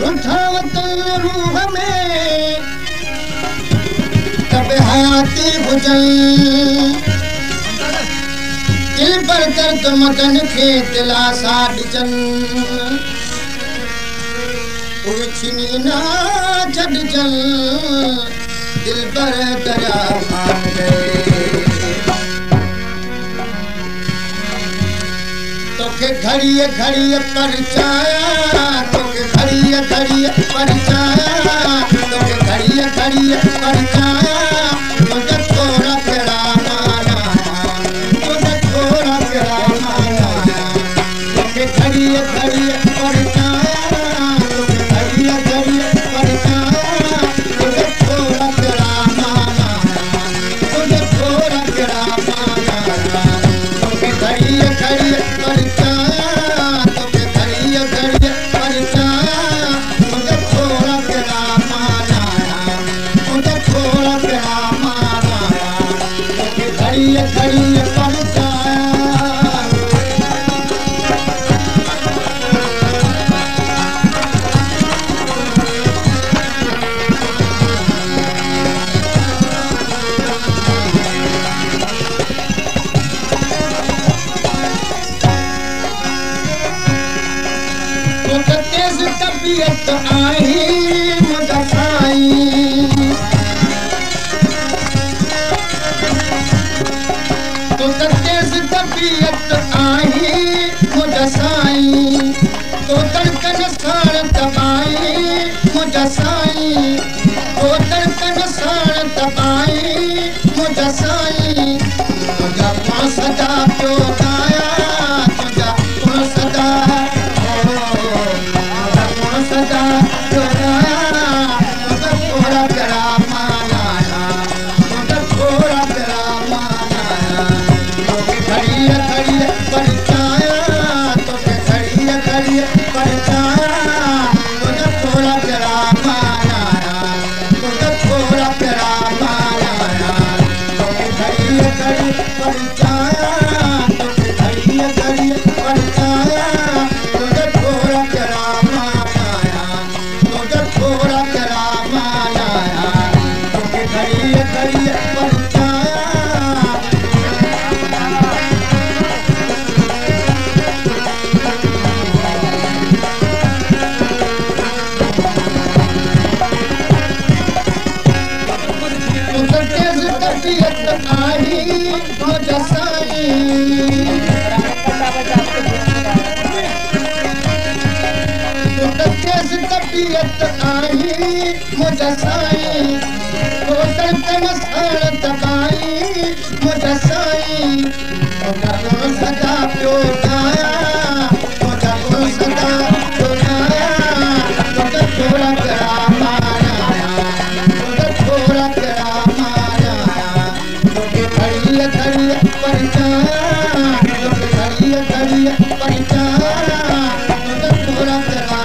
उठावत रूह में तब हयाती भुजन दिल पर दर्द मदन खे दिलासा ॾिजन उहे छिनी ना छॾजन दिल पर दरिया मान गए तोखे घड़ीअ घड़ीअ परचाया तोखे घड़ीअ घड़ीअ परचाया तोखे घड़ीअ घड़ीअ परचाया तुंहिंजा थोरा कहिड़ा माना तुंहिंजा थोरा कहिड़ा माना तोखे घड़ीअ घड़ीअ परचाया तोखे घड़ीअ घड़ीअ परचाया तुंहिंजा थोरा कहिड़ा माना तुंहिंजा थोरा कहिड़ा माना तोखे घड़ीअ घड़ीअ परचाया तोखे घड़ीअ घड़ीअ परचाया तुंहिंजा थोरा कहिड़ा माना तुंहिंजा थोरा कहिड़ा माना तोखे घड़ीअ घड़ीअ परचाया तोखे तेज़ तबीयत आई मुंहिंजा साईं तोखे तेज़ तबीयत आई मुंहिंजा साईं तो धड़कन साण दबाई मुंहिंजा साईं तो धड़कन साण दबाई मुंहिंजा साईं तुंहिंजा पाण सदा पियो ॻाया तुंहिंजा पाण सदा सदा थोरा कहिड़ा माना तुंहिंजा थोरा कहिड़ा माना तोखे घड़ीअ घड़ीअ परचाया तोखे घड़ीअ घड़ीअ परचाया तुंहिंजा थोरा कहिड़ा माना तुंहिंजा थोरा कहिड़ा माना तोखे घड़ीअ घड़ीअ परचाया तोखे घड़ीअ घड़ीअ परचाया तुंहिंजा थोरा कहिड़ा तुंहिंजा थोरा कहिड़ा माना तोखे घड़ीअ घड़ीअ परचाया तोखे तेज़ तबीयत आई मुंहिंजा साईं तोखे तेज़ तबीयत आई मुंहिंजा साईं तो धड़कन साण दबाई मुंहिंजा साईं तुंहिंजा गुण सदा पियो ॻाया तुंहिंजा गुण सदा पियो ॻाया तुंहिंजा थोरा कहिड़ा माना तुंहिंजा थोरा कहिड़ा माना तोखे घड़ीअ घड़ीअ परचाया तोखे घड़ीअ घड़ीअ परचाया तुंहिंजा थोरा कहिड़ा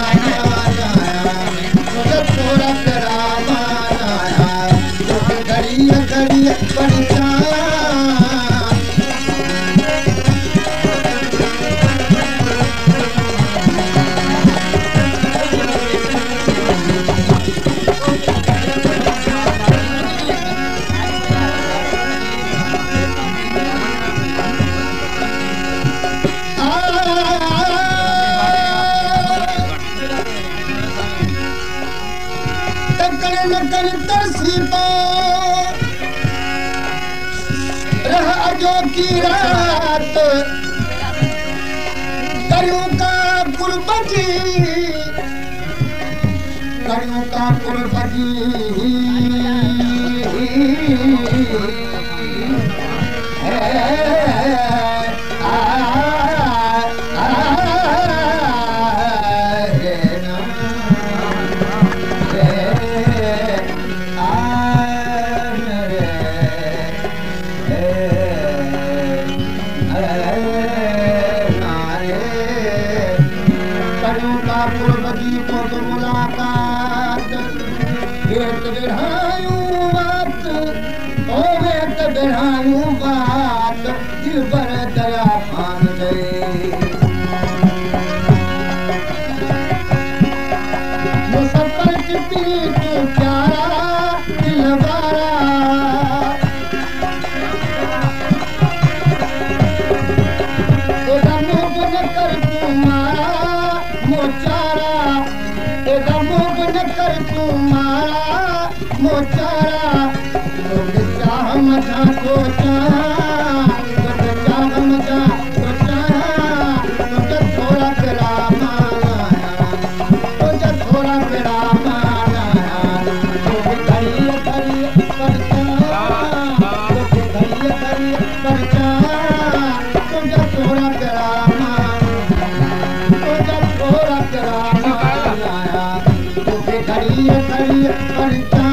माना तुंहिंजा थोरा कहिड़ा माना तोखे घड़ीअ घड़ीअ परचाया लगन तरसी पो रह अजो की रात करियूं का कुर्बती करियूं का कुर्बती मुलाकात बढ़ायूं बात दिल पर दया मान दे मारा मोचारा तो चाह मचा कोचा तो चाह मचा कोचा तो थोड़ा तेरा माना तो थोड़ा तेरा माना तो करिए करिए परचा तो करिए करिए परचा तो थोड़ा तेरा माना तो थोड़ा तेरा माना तो करिए करिए परचा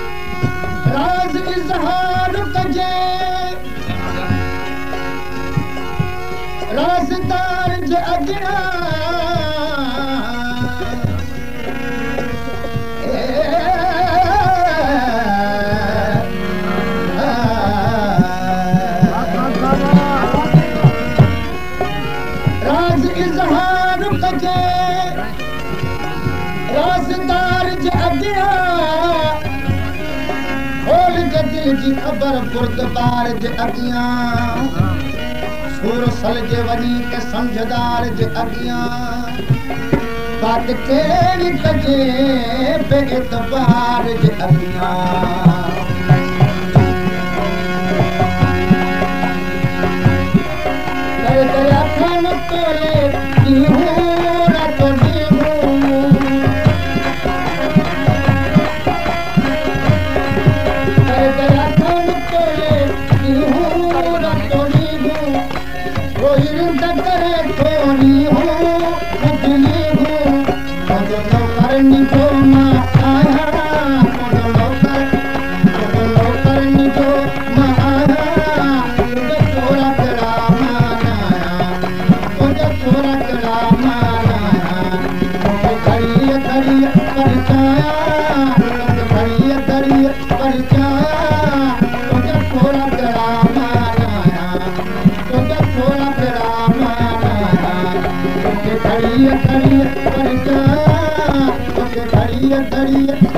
राज इज़हार कजे राज़दार जे अॻियां राज इज़हार कजे राज़दार जे अॻियां खोल के दिल जी ख़बर बुर्दबार जे अॻियां सूर सलजे वञी के समझदार जे अॻियां बात कहिड़ी कजे बेएतबार जे अॻियां करे करे अखन तोले ॾींहं राति ॾींहं करिए